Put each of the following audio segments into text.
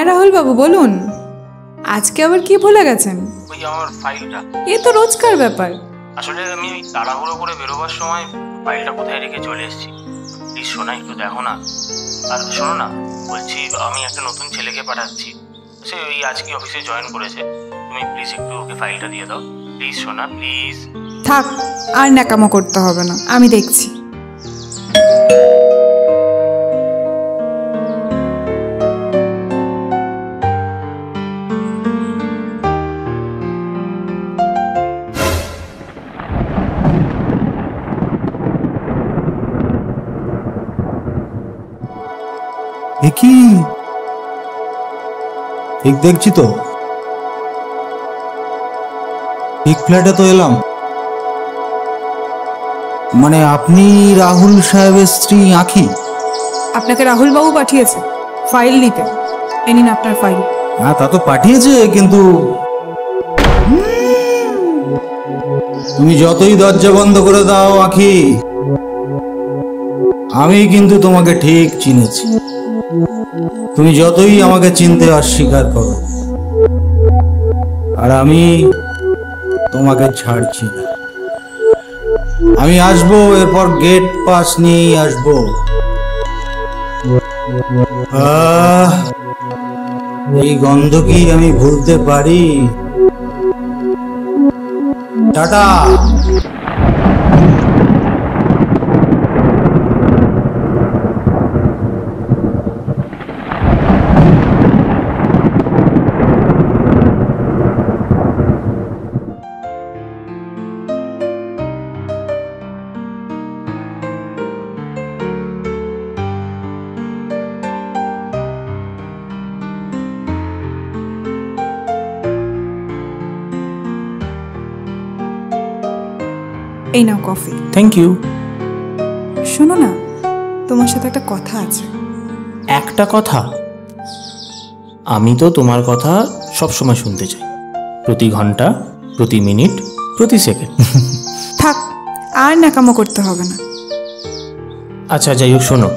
রাহুল বাবু বলুন, আজকে আবার কি ভুলে গেছেন? ওই আমার ফাইলটা। এ তো রোজকার ব্যাপার। আসলে আমি তাড়াহুড়ো করে বেরোবার সময় ফাইলটা কোথায় রেখে চলে এসেছি। প্লিজ সোনা, একটু দেখো না। আর শোনো না, বলছি আমি একটা নতুন ছেলেকে পাঠাচ্ছি, সে ওই আজকে অফিসে জয়েন করেছে। তুমি প্লিজ একটু ওকে ফাইলটা দিয়ে দাও, প্লিজ সোনা, প্লিজ। থাক, আর ন্যাকামো করতে হবে না, আমি দেখছি। কি ঠিক দেখছি তো, ঠিক ফ্ল্যাটে তো এলাম। মানে আপনি রাহুল সাহেবের স্ত্রী আঁখি? আপনাকে রাহুল বাবু পাঠিয়েছে ফাইল নিতে। এ নিন আপনার ফাইল। হ্যাঁ, তা তো পাঠিয়েছে, কিন্তু তুমি যতই দরজা বন্ধ করে দাও আঁখি, আমি কিন্তু তোমাকে ঠিক চিনেছি। তুমি যতই আমাকে চিনতে অস্বীকার করো, আর আমি তোমাকে ছাড়ছি না। আমি আসবো, এরপর গেট পাস নিয়েই আসবো। এই গন্ধ কি আমি ভুলতে পারি? টাটা। এই নাও কফি। Thank you. শোনো না, তোমার সাথে একটা কথা আছে। একটা কথা? আমি তো তোমার কথা সব সময় শুনতে চাই, প্রতি ঘন্টা, প্রতি মিনিট, প্রতি সেকেন্ড। থাক, আর ন্যাকামো করতে হবে না। আচ্ছা যাই হোক, শোনো,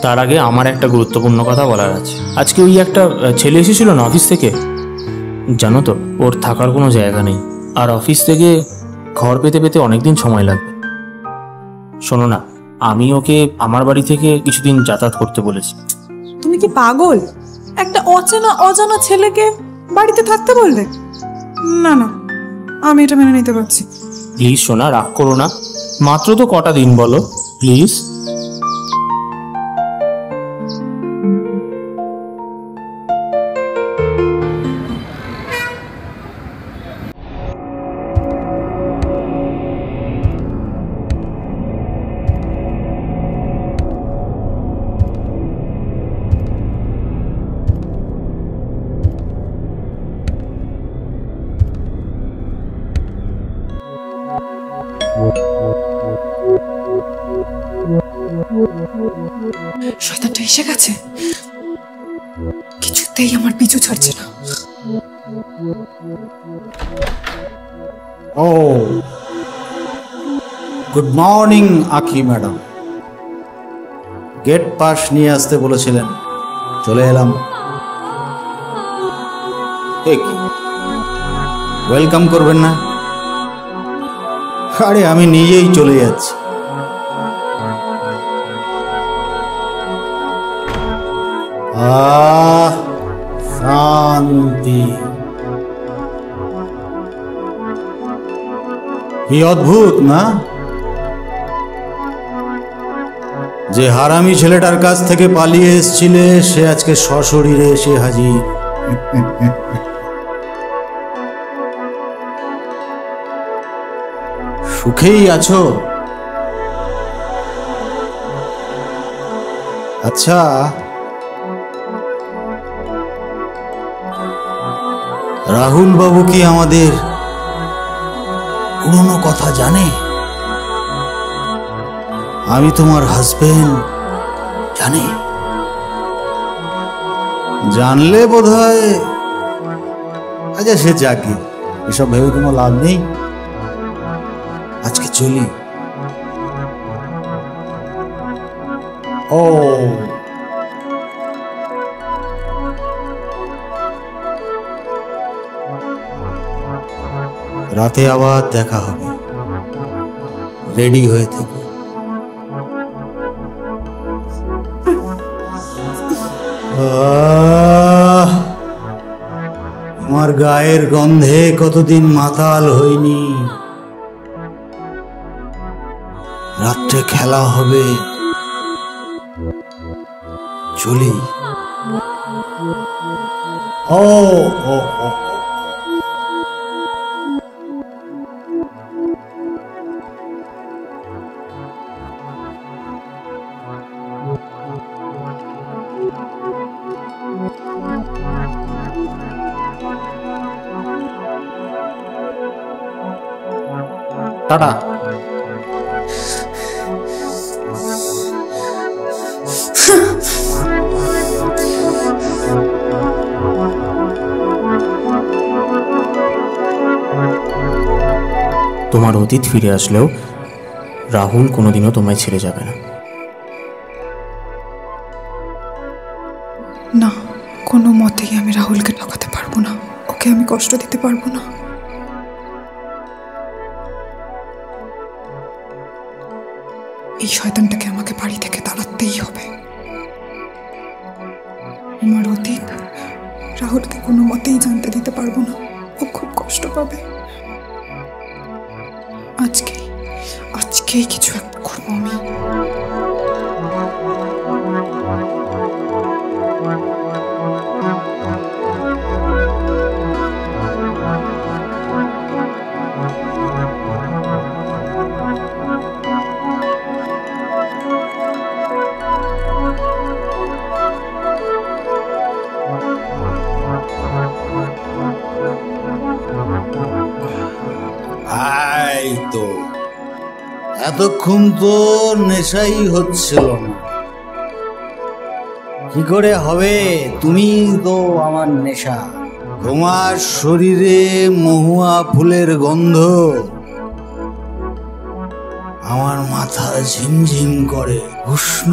তার আগে আমার একটা গুরুত্বপূর্ণ কথা বলার আছে। আজকে ওই একটা ছেলে এসেছিল না অফিস থেকে, জানো তো ওর থাকার কোনো জায়গা নেই, আর অফিস থেকে ঘর পেতে পেতে অনেকদিন সময় লাগবে। শোনো না, আমি ওকে আমার বাড়ি থেকে কিছুদিন যাতায়াত করতে বলেছি। তুমি কি পাগল? একটা অজানা ছেলেকে বাড়িতে থাকতে বলবে? না না, আমি এটা মেনে নিতে পারছি। প্লিজ সোনা, রাগ করো না, মাত্র তো কটা দিন বলো, প্লিজ। শয়তানটা এসে গেছে, কিছুতেই আমার পিছু ছাড়ছে না। ও গুড মর্নিং আঁখি ম্যাডাম। গেট পাস নিয়ে আসতে বলেছিলেন, চলে এলাম। ওয়েলকাম করবেন না? আরে আমি নিজেই চলে যাচ্ছি। শান্তি, কি অদ্ভুত না, যে হারামি ছেলেটার কাছ থেকে পালিয়ে এসেছিলে সে আজকে সশরীরে এসে হাজির। সুখেই আছো? আচ্ছা, রাহুল বাবু কি আমাদের পুরনো কথা জানে? আমি তোমার হাজবেন্ড, জানে? জানলে বোধহয়, আচ্ছা সে যাকে, এসব ভেবে কোনো লাভ নেই। আজকে চলি। ও রাতে আবার দেখা হবে, রেডি হয়ে থেকো। আমার গায়ের গন্ধে কতদিন মাতাল হইনি। রাত্রে খেলা হবে, চলি। ও ও ও টাটা। তোমার অতীত ফিরে আসলেও রাহুল কোনোদিনও তোমায় ছেড়ে যাবে না। না, কোনো মতেই আমি রাহুলকে ঠকাতে পারবো না, ওকে আমি কষ্ট দিতে পারবো না। এই শয়তানটাকে আমাকে বাড়ি থেকে তাড়াতেই হবে। আমার অতীত রাহুলকে কোনো মতেই জানতে দিতে পারবো না, ও খুব কষ্ট পাবে। আজকেই কিছু একটা করবো আমি। এই তো এতক্ষণ তো নেশাই হচ্ছিল না, কি করে হবে? তুমি তো আমার নেশা। তোমার শরীরে মহুয়া ফুলের গন্ধ, আমার মাথা ঝিমঝিম করে। উষ্ণ,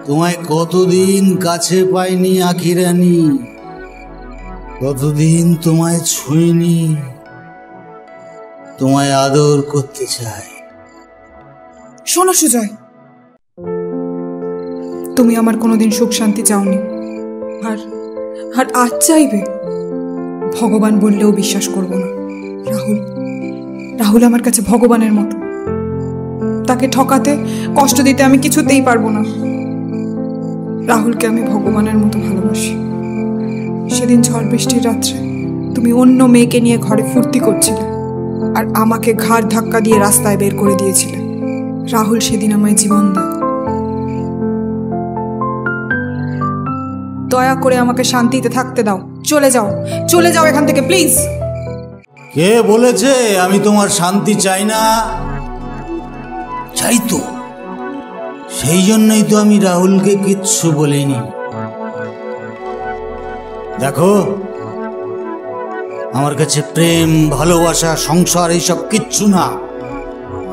তোমায় কতদিন কাছে পাইনি আঁখি রানী, কতদিন তোমায় ছুঁইনি। তোমায় আদর করতে চাই। শোনো সুজয়, তুমি আমার কোনোদিন সুখ শান্তি চাওনি, আর আর আজ চাইবে? ভগবান বললেও বিশ্বাস করব না। রাহুল আমার কাছে ভগবানের মতো, তাকে ঠকাতে কষ্ট দিতে আমি কিছুতেই পারবো না। রাহুলকে আমি ভগবানের মতো ভালোবাসি। সেদিন ঝড় বৃষ্টির রাত্রে তুমি অন্য মেয়েকে নিয়ে ঘরে ফুর্তি করছিলে আর আমাকে ঘাড় ধাক্কা দিয়ে রাস্তায় বের করে দিয়েছিলে। রাহুল সেদিন আমায় জীবন দেয়। দয়া করে আমাকে শান্তিতে থাকতে দাও। চলে যাও এখান থেকে প্লিজ। কে বলেছে আমি তোমার শান্তি চাই না? চাই তো, সেই জন্যই তো আমি রাহুলকে কিচ্ছু বলিনি। দেখো, আমার কাছে প্রেম, ভালোবাসা, সংসার এইসব কিচ্ছু না।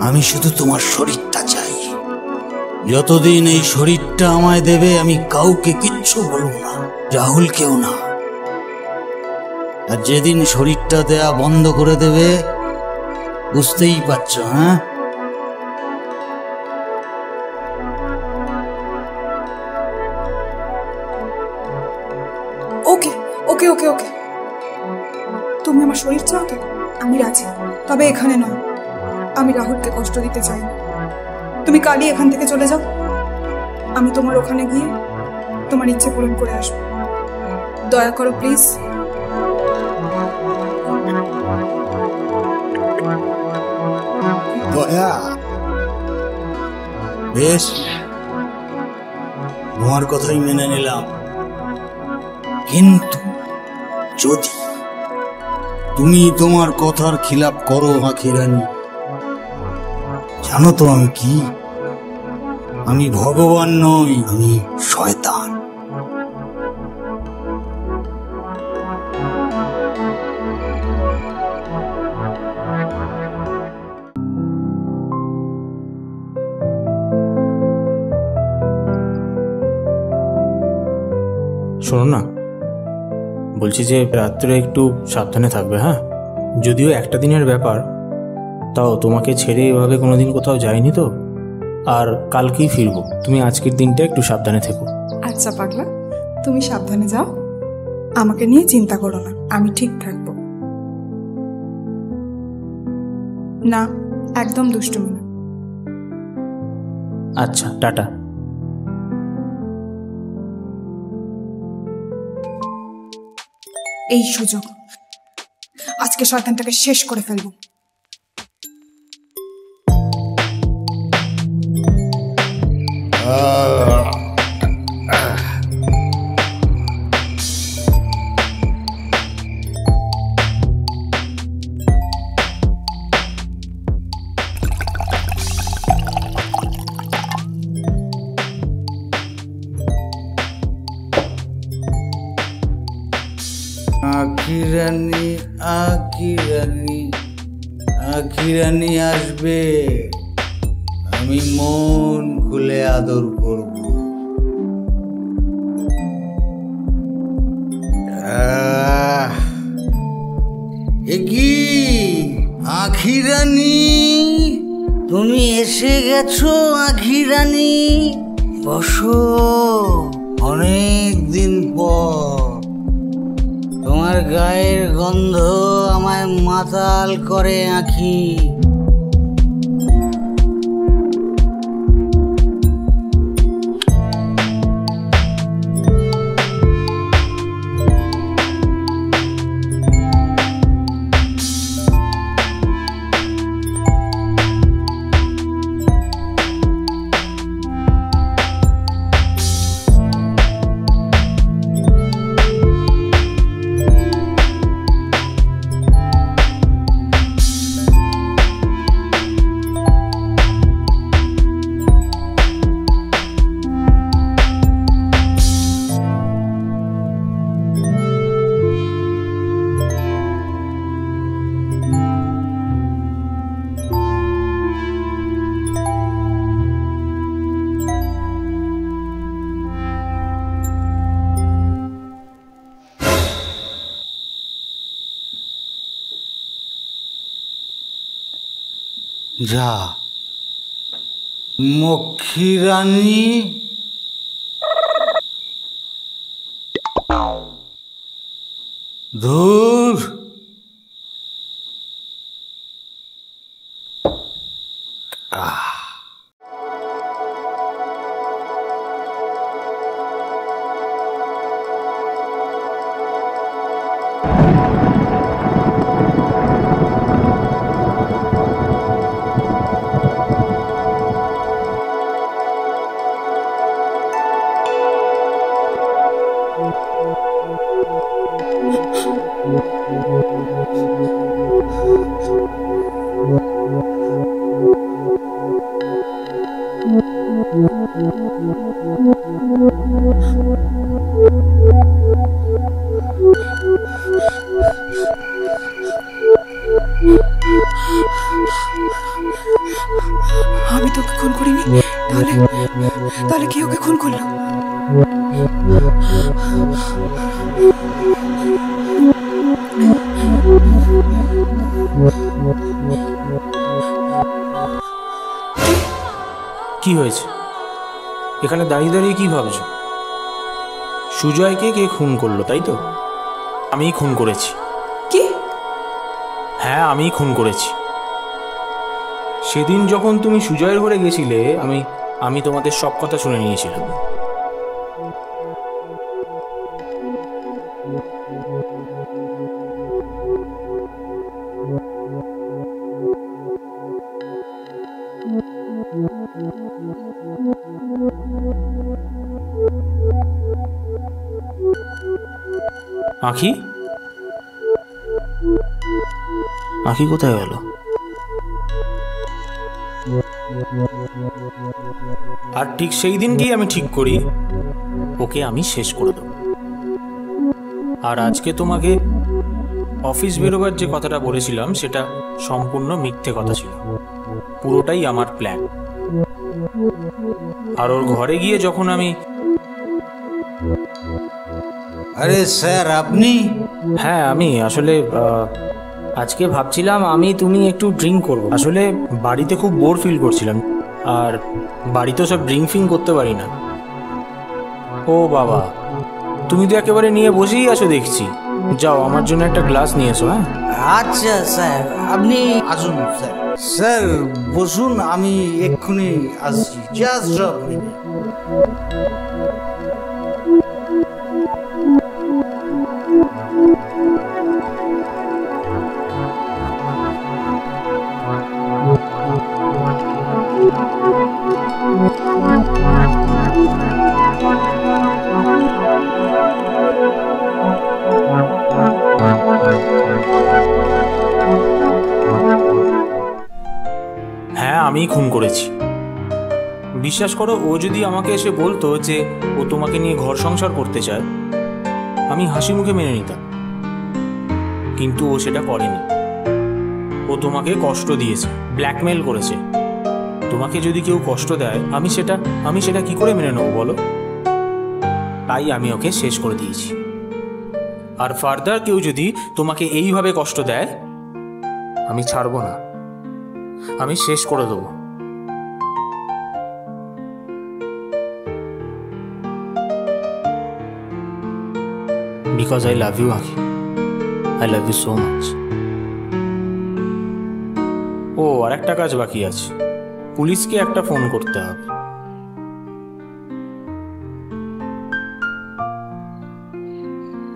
আমি শুধু তোমার শরীরটা চাই। যতদিন এই শরীরটা আমায় দেবে আমি কাউকে কিচ্ছু বলবো না, রাহুলকেও না। আর যেদিন শরীরটা দেয়া বন্ধ করে দেবে বুঝতেই পারছো। হ্যাঁ, ওকে ওকে ওকে ওকে তুমি আমার শরীর চাও তো আমি রাজি, তবে এখানে নয়। আমি রাহুলকে কষ্ট দিতে চাই না। তুমি কালই এখান থেকে চলে যাও, আমি তোমার ওখানে গিয়ে তোমার ইচ্ছে পূরণ করে আসবো। দয়া করো প্লিজ। দয়া? বেশ, তোমার কথাই মেনে নিলাম, কিন্তু যদি তুমি তোমার কথার খিলাপ করো আঁখি রানী, জানো তো আমি কি? আমি ভগবান নই, আমি শয়তান। শোনো না, বলছি যে রাত্রে একটু সাবধানে থাকবে, হ্যাঁ? যদিও একটা দিনের ব্যাপার, তাও তোমাকে ছেড়ে এভাবে কোনোদিন কোথাও যাইনি তো। আর কালকেই ফিরবো, তুমি আজকের দিনটা একটু সাবধানে থেকো। আচ্ছা পাগলা, তুমি সাবধানে যাও, আমাকে নিয়ে চিন্তা করো না, আমি ঠিক থাকবো। না, একদম দুষ্টুমি না। আচ্ছা, টাটা। এই সুযোগ, আজকে শয়তানটাকে শেষ করে ফেলবো। আখিরানি আখিরানি আখিরানি আসবে, আমি মন খুলে আদর করব। এ কি আখিরানি, তুমি এসে গেছো আখিরানি? বসো, অনেক দিন পর। তোমার গায়ের গন্ধ আমায় মাতাল করে আঁখি। যা মক্ষী রানী, ধুর। আমি তোকে খুন করিনি, তাহলে তাহলে কি ওকে খুন করলো? কি হয়েছে? এখানে দাঁড়িয়ে দাঁড়িয়ে কি ভাবছো? সুজয়কে কে খুন করলো, তাই তো? আমিই খুন করেছি। কি? হ্যাঁ, আমিই খুন করেছি। সেদিন যখন তুমি সুজয়ের ঘরে গেছিলে, আমি তোমাদের সব কথা শুনে নিয়েছিলাম। আখি, আখি কোথায় গেল? আর ঠিক সেই দিনকেই আমি ঠিক করি ওকে আমি শেষ করে দেব। আর আজকে তোমাকে অফিস বেরোবার যে কথাটা বলেছিলাম সেটা সম্পূর্ণ মিথ্যে কথা ছিল, পুরোটাই আমার প্ল্যান। আর ওর ঘরে গিয়ে যখন আমি আরে স্যার, আপনি? হ্যাঁ আমি আসলে আজকে ভাবছিলাম আমি তুমি একটু ড্রিঙ্ক করবো। আসলে বাড়িতে খুব বোর ফিল করছিলাম, আর বাড়িতেও সব ড্রিঙ্ক ফিঙ্ক করতে পারি না। ও বাবা, তুমি তো একেবারে নিয়ে বসেই আছো দেখছি। যাও আমার জন্য একটা গ্লাস নিয়ে এসো। হ্যাঁ আচ্ছা স্যার, আপনি আসুন স্যার। স্যার বসুন, আমি এক্ষুনি আসছি, জাস্ট ড্রপ মিনিট। হ্যাঁ আমিই খুন করেছি। বিশ্বাস করো, ও যদি আমাকে এসে বলতো যে ও তোমাকে নিয়ে ঘর সংসার করতে চায়, আমি হাসি মুখে মেনে নিতাম। কিন্তু ও সেটা করেনি। ও তোমাকে কষ্ট দিয়েছে, ব্ল্যাকমেল করেছে। তোমাকে যদি কেউ কষ্ট দেয়, আমি সেটা কি করে মেনে নেবো বলো? তাই আমি ওকে শেষ করে দিয়েছি। আর ফার্দার কেউ যদি তোমাকে এইভাবে কষ্ট দেয়, আমি ছাড়বো না, আমি শেষ করে দেবো। Because I love you Aankhi, I love you so much. ও আর একটা কাজ বাকি আছে, পুলিশকে একটা ফোন করতে হবে।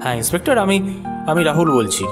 হ্যাঁ ইন্সপেক্টর, আমি রাহুল বলছি।